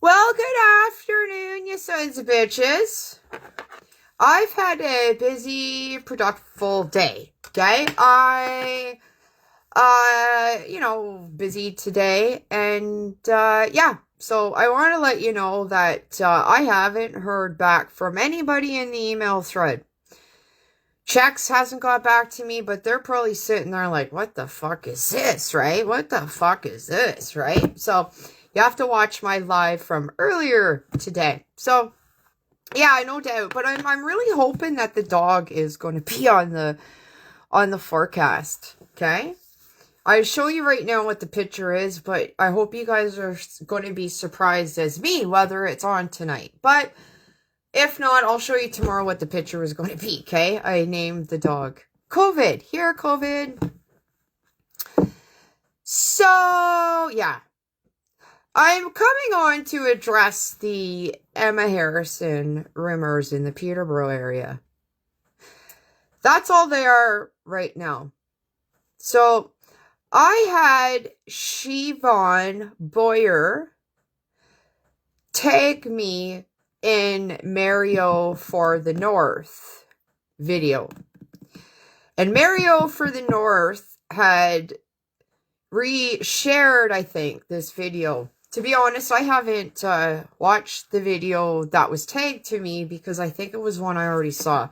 Well, good afternoon, you sons of bitches. I've had a busy, productive day, okay? Busy today, and, yeah. So I want to let you know that I haven't heard back from anybody in the email thread. Checks hasn't got back to me, but they're probably sitting there like, what the fuck is this, right? What the fuck is this, right? So you have to watch my live from earlier today. So yeah, no doubt. But I'm really hoping that the dog is going to be on the forecast. Okay. I show you right now what the picture is, but I hope you guys are going to be surprised as me whether it's on tonight. But if not, I'll show you tomorrow what the picture is going to be, okay? I named the dog COVID. Here, COVID. So, yeah. I'm coming on to address the Emma Harrison Rumours in the Peterborough area. That's all they are right now. So, I had Siobhan Boyer tag me in Mario for the North video. And Mario for the North had re-shared, I think, this video. To be honest, I haven't watched the video that was tagged to me because I think it was one I already saw.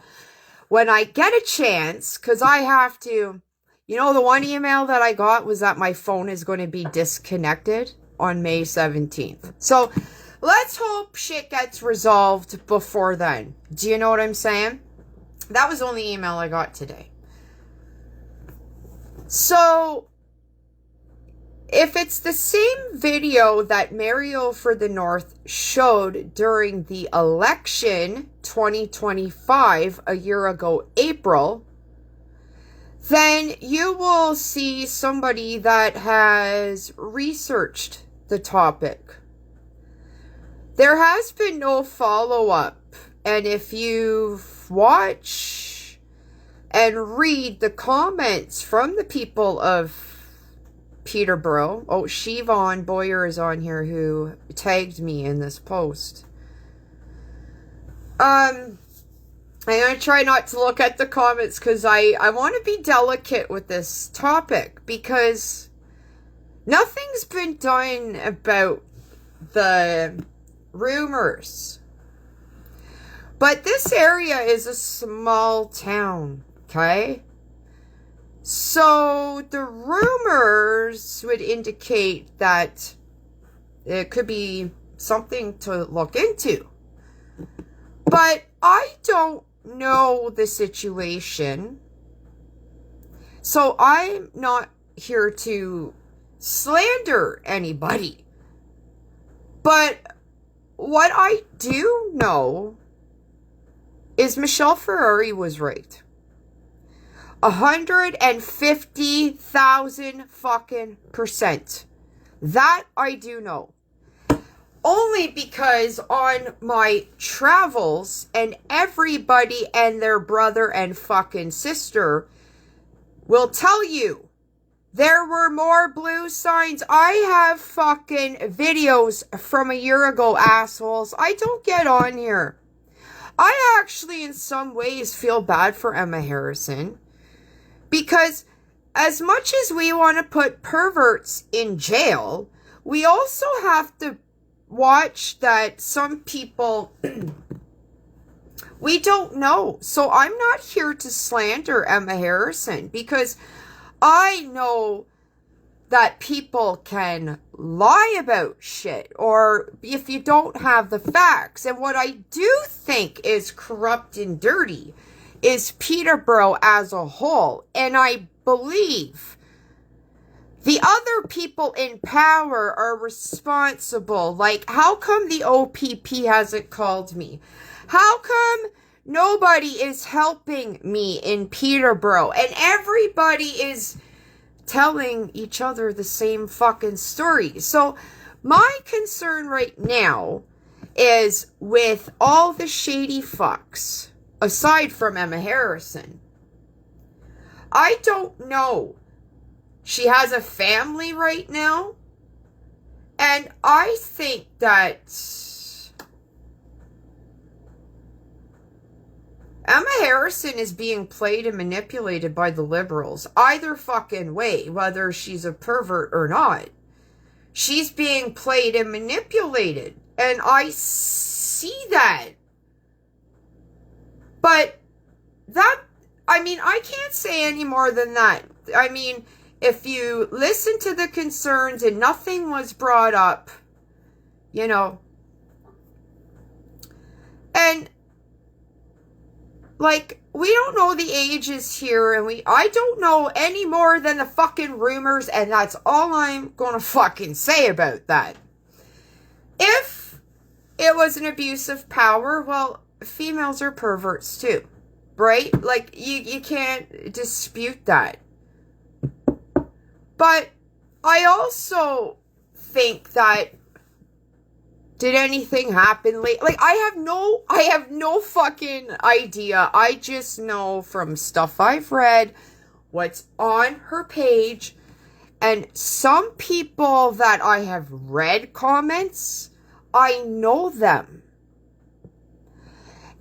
When I get a chance, because I have to, the one email that I got was that my phone is going to be disconnected on May 17th. So let's hope shit gets resolved before then. Do you know what I'm saying? That was the only email I got today. So if it's the same video that Mario for the North showed during the election 2025, a year ago, April, then you will see somebody that has researched the topic. There has been no follow-up, and if you watch and read the comments from the people of Peterborough, Siobhan Boyer is on here who tagged me in this post. I'm going to try not to look at the comments because I want to be delicate with this topic because nothing's been done about the rumors. But this area is a small town, okay? So the rumors would indicate that it could be something to look into. But I don't know the situation. So I'm not here to slander anybody. But what I do know is Michelle Ferrari was right. 150,000 fucking %. That I do know. Only because on my travels, and everybody and their brother and fucking sister will tell you there were more blue signs. I have fucking videos from a year ago, assholes. I don't get on here. I actually, in some ways, feel bad for Emma Harrison. Because as much as we want to put perverts in jail, we also have to watch that some people we don't know. So I'm not here to slander Emma Harrison because I know that people can lie about shit or if you don't have the facts. And what I do think is corrupt and dirty is Peterborough as a whole. And I believe the other people in power are responsible. Like, how come the OPP hasn't called me? How come nobody is helping me in Peterborough? And everybody is telling each other the same fucking story. So my concern right now is with all the shady fucks, aside from Emma Harrison. I don't know. She has a family right now. And I think that Emma Harrison is being played and manipulated by the liberals. Either fucking way, whether she's a pervert or not. She's being played and manipulated. And I see that. But that, I mean, I can't say any more than that. I mean, if you listen to the concerns and nothing was brought up, you know, and like, we don't know the ages here, and I don't know any more than the fucking rumors, and that's all I'm gonna fucking say about that. If it was an abuse of power, well, females are perverts too, right? Like, you can't dispute that. But I also think that, did anything happen late? Like, I have no fucking idea. I just know from stuff I've read, what's on her page, and some people that I have read comments, I know them.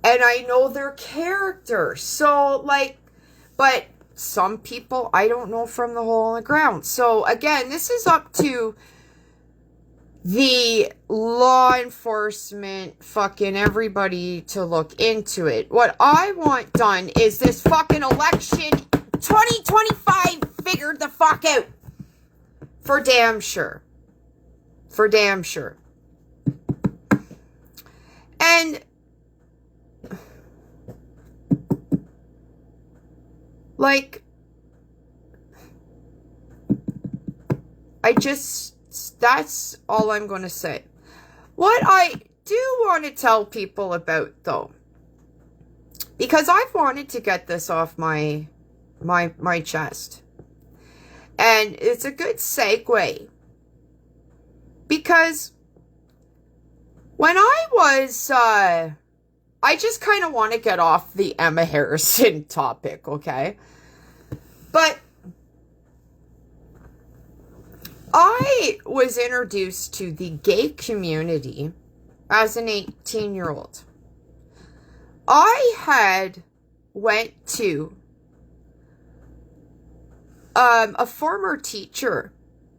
And I know their character. So, like, but some people I don't know from the hole in the ground. So, again, this is up to the law enforcement, fucking everybody to look into it. What I want done is this fucking election 2025 figured the fuck out. For damn sure. For damn sure. And like, that's all I'm going to say. What I do want to tell people about, though, because I've wanted to get this off my chest, and it's a good segue, because when I was, I just kind of want to get off the Emma Harrison topic, okay? But I was introduced to the gay community as an 18-year-old. I had went to a former teacher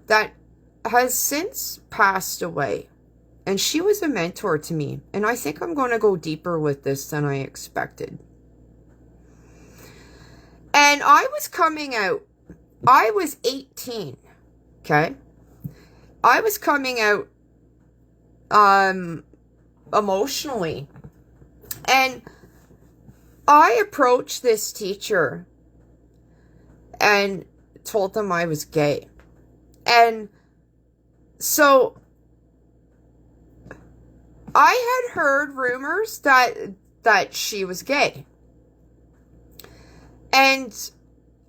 that has since passed away. And she was a mentor to me. And I think I'm going to go deeper with this than I expected. And I was coming out. I was 18. Okay? I was coming out emotionally. And I approached this teacher and told them I was gay. And so I had heard rumors that she was gay. And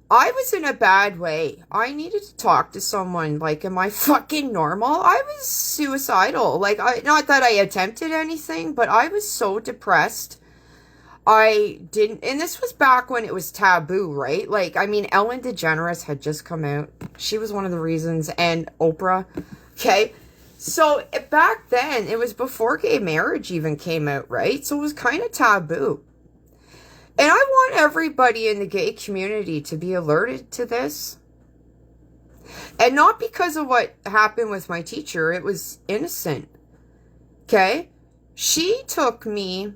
I was in a bad way. I needed to talk to someone. Like, am I fucking normal? I was suicidal. Like, not that I attempted anything, but I was so depressed. I didn't, and this was back when it was taboo, right? Like, I mean, Ellen DeGeneres had just come out. She was one of the reasons, and Oprah. Okay? So, back then, it was before gay marriage even came out, right? So, it was kind of taboo. And I want everybody in the gay community to be alerted to this. And not because of what happened with my teacher. It was innocent. Okay? She took me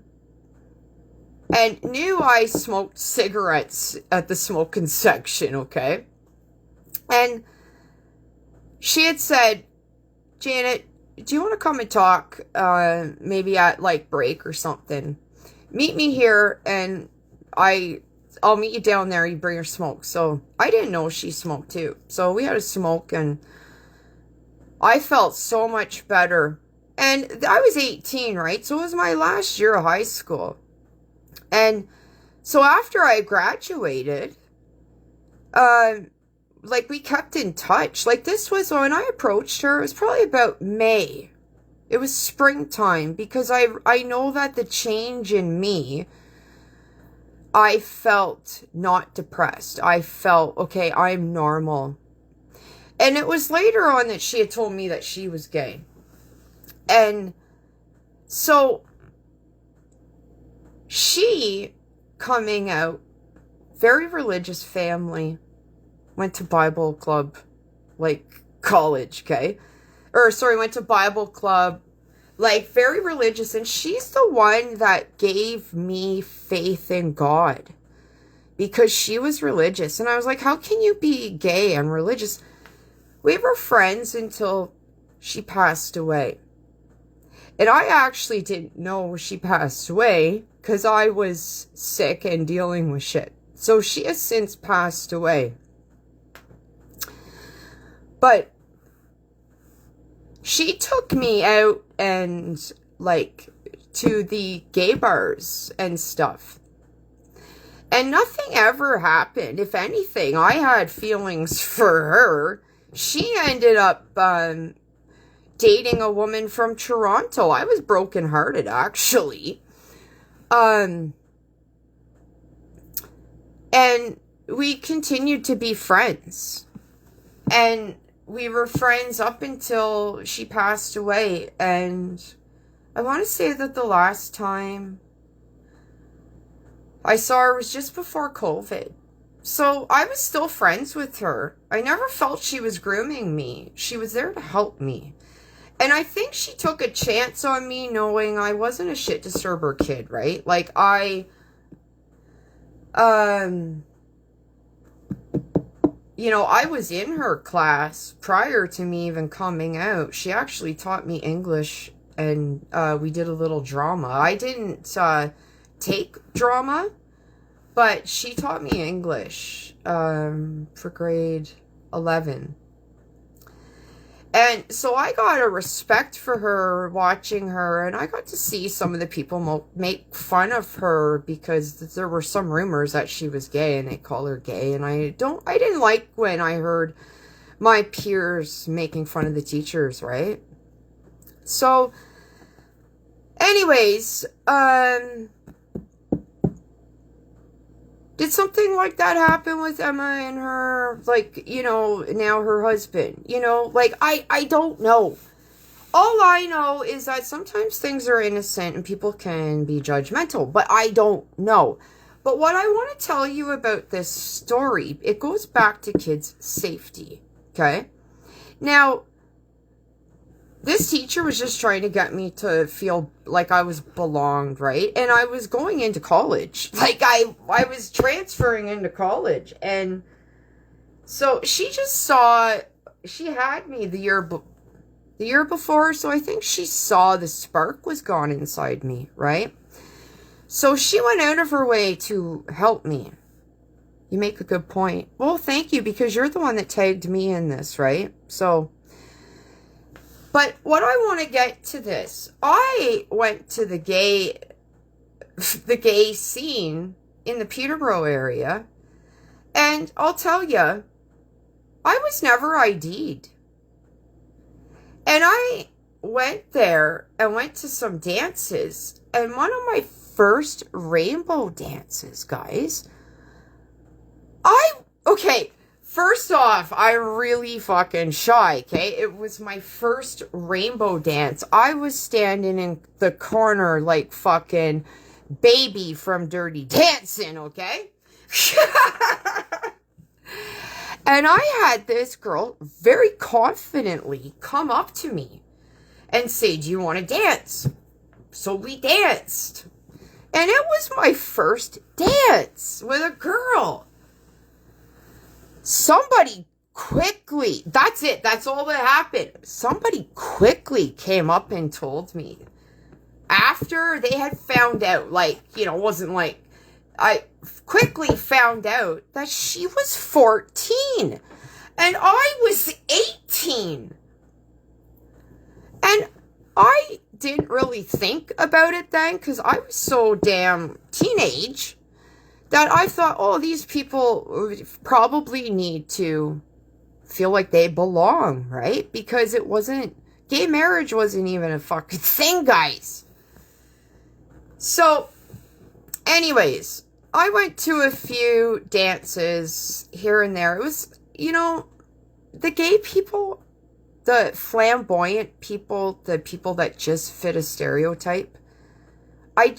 and knew I smoked cigarettes at the smoking section, okay? And she had said, Janet, do you want to come and talk, maybe at, like, break or something? Meet me here, and I'll meet you down there, you bring your smoke. So, I didn't know she smoked, too. So, we had a smoke, and I felt so much better. And I was 18, right? So, it was my last year of high school. And so after I graduated, like, we kept in touch. Like, this was when I approached her, it was probably about May. It was springtime, because I know that the change in me, I felt not depressed. I felt, okay, I'm normal. And it was later on that she had told me that she was gay. And so she, coming out, very religious family, went to Bible club, like college, okay? Or sorry, went to Bible club, like very religious. And she's the one that gave me faith in God, because she was religious. And I was like, how can you be gay and religious? We were friends until she passed away. And I actually didn't know she passed away because I was sick and dealing with shit. So she has since passed away. But she took me out and like to the gay bars and stuff. And nothing ever happened. If anything, I had feelings for her. She ended up dating a woman from Toronto. I was brokenhearted, actually. And we continued to be friends. And we were friends up until she passed away. And I want to say that the last time I saw her was just before COVID. So I was still friends with her. I never felt she was grooming me. She was there to help me. And I think she took a chance on me knowing I wasn't a shit disturber kid, right? Like I was in her class prior to me even coming out. She actually taught me English, and we did a little drama. I didn't take drama, but she taught me English for grade 11. And so I got a respect for her watching her, and I got to see some of the people make fun of her because there were some rumors that she was gay and they call her gay. And I didn't like when I heard my peers making fun of the teachers, right? So anyways, did something like that happen with Emma and her, like, now her husband? Like, I don't know. All I know is that sometimes things are innocent and people can be judgmental, but I don't know. But what I want to tell you about this story, it goes back to kids' safety, okay? Now, this teacher was just trying to get me to feel like I was belonged, right? And I was going into college. Like, I was transferring into college. And so she just saw, she had me the year before, so I think she saw the spark was gone inside me, right? So she went out of her way to help me. You make a good point. Well, thank you, because you're the one that tagged me in this, right? So, but what I want to get to this, I went to the gay scene in the Peterborough area, and I'll tell you, I was never ID'd. And I went there and went to some dances, and one of my first rainbow dances, guys, okay, first off, I really fucking shy, okay? It was my first rainbow dance. I was standing in the corner like fucking Baby from Dirty Dancing, okay? And I had this girl very confidently come up to me and say, do you want to dance? So we danced. And it was my first dance with a girl. Somebody quickly, that's it, that's all that happened. Somebody quickly came up and told me, after they had found out, like, it wasn't like, I quickly found out that she was 14 and I was 18. And I didn't really think about it then because I was so damn teenage that I thought, oh, these people probably need to feel like they belong, right? Because gay marriage wasn't even a fucking thing, guys. So, anyways, I went to a few dances here and there. It was, the gay people, the flamboyant people, the people that just fit a stereotype, I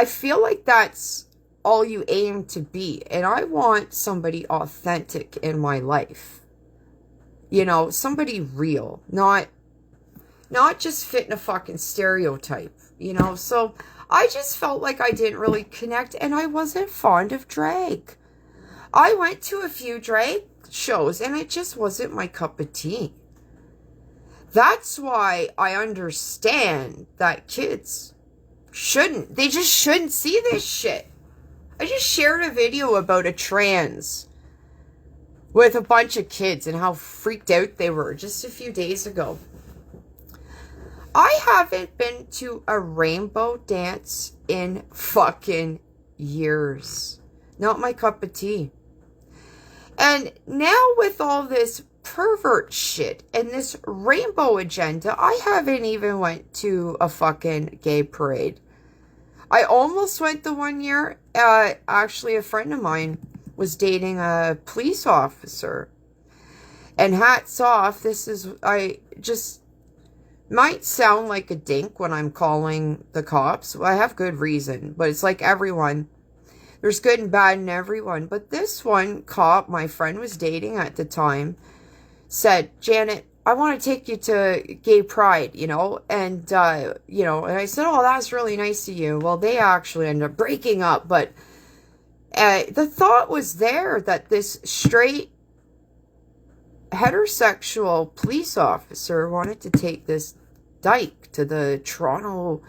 feel like that's all you aim to be. And I want somebody authentic in my life. You know, somebody real, not just fitting a fucking stereotype, you know? So I just felt like I didn't really connect, and I wasn't fond of drag. I went to a few drag shows, and it just wasn't my cup of tea. That's why I understand that kids they just shouldn't see this shit. I just shared a video about a trans with a bunch of kids and how freaked out they were just a few days ago. I haven't been to a rainbow dance in fucking years. Not my cup of tea. And now with all this pervert shit and this rainbow agenda, I haven't even went to a fucking gay parade. I almost went the one year. Actually, a friend of mine was dating a police officer. And hats off, I just might sound like a dink when I'm calling the cops. Well, I have good reason, but it's like everyone. There's good and bad in everyone. But this one cop my friend was dating at the time said, Janet, I want to take you to gay pride, you know? And, you know, and I said, oh, that's really nice of you. Well, they actually ended up breaking up. But the thought was there that this straight heterosexual police officer wanted to take this dyke to the Toronto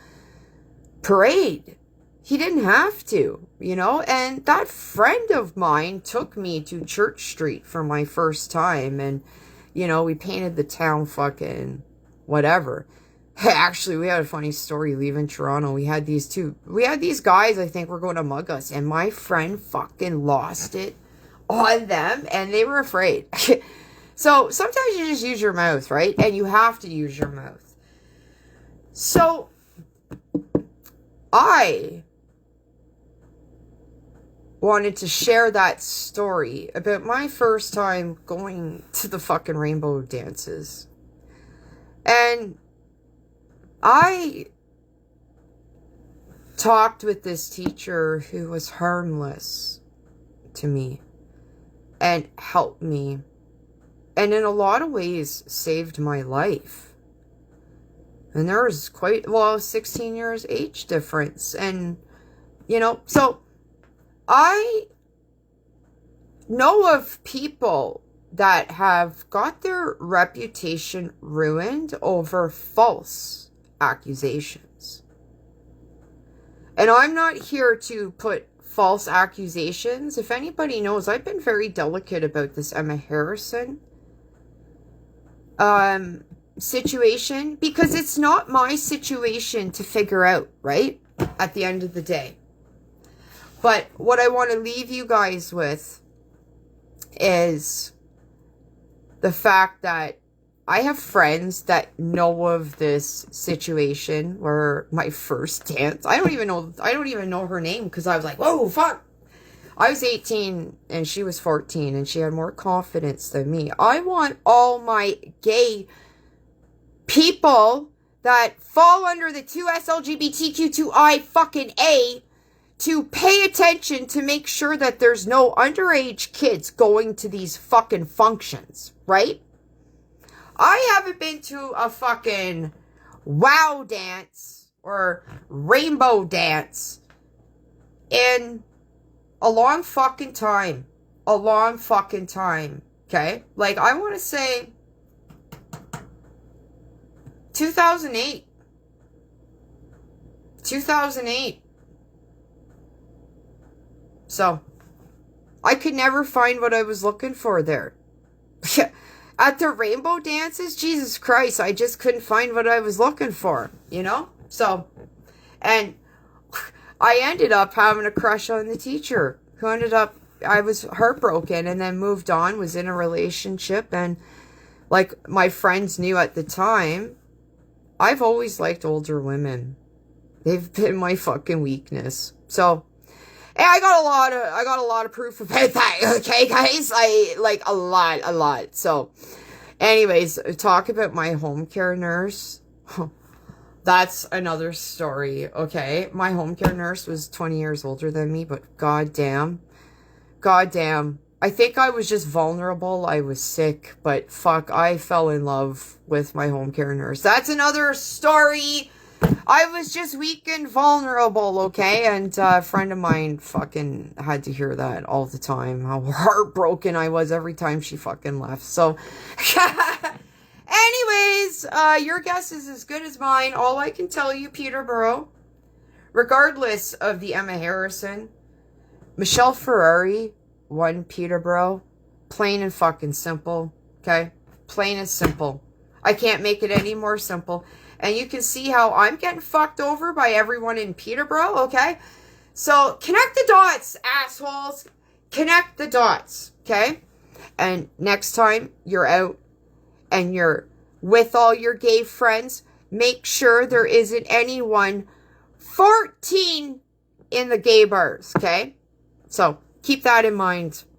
parade. He didn't have to, you know? And that friend of mine took me to Church Street for my first time, and, you know, we painted the town fucking whatever. Actually, we had a funny story leaving Toronto. We had these guys, I think, were going to mug us, and my friend fucking lost it on them, and they were afraid. So sometimes you just use your mouth, right? And you have to use your mouth. So I wanted to share that story about my first time going to the fucking rainbow dances. And I talked with this teacher who was harmless to me and helped me, and in a lot of ways saved my life. And there was 16 years age difference. And, you know, so I know of people that have got their reputation ruined over false accusations. And I'm not here to put false accusations. If anybody knows, I've been very delicate about this Emma Harrison situation, because it's not my situation to figure out, right? At the end of the day. But what I want to leave you guys with is the fact that I have friends that know of this situation where my first dance, I don't even know her name, because I was like, whoa, fuck. I was 18 and she was 14 and she had more confidence than me. I want all my gay people that fall under the 2SLGBTQ2I fucking A to pay attention to make sure that there's no underage kids going to these fucking functions, right? I haven't been to a fucking wow dance or rainbow dance in a long fucking time. Okay? Like, I want to say 2008. So, I could never find what I was looking for there. At the rainbow dances, Jesus Christ, I just couldn't find what I was looking for, you know? So, and I ended up having a crush on the teacher, who I was heartbroken and then moved on, was in a relationship, and like my friends knew at the time, I've always liked older women. They've been my fucking weakness. So, and I got a lot of proof about that, okay, guys? I, like, a lot. So, Anyways, talk about my home care nurse. That's another story, okay? My home care nurse was 20 years older than me, but goddamn. I think I was just vulnerable. I was sick, but fuck, I fell in love with my home care nurse. That's another story. I was just weak and vulnerable, okay? And a friend of mine fucking had to hear that all the time. How heartbroken I was every time she fucking left. So, anyways, your guess is as good as mine. All I can tell you, Peterborough, regardless of the Emma Harrison, Michelle Ferrari won Peterborough. Plain and fucking simple, okay? Plain and simple. I can't make it any more simple. And you can see how I'm getting fucked over by everyone in Peterborough, okay? So, connect the dots, assholes. Connect the dots, okay? And next time you're out and you're with all your gay friends, make sure there isn't anyone 14 in the gay bars, okay? So, keep that in mind.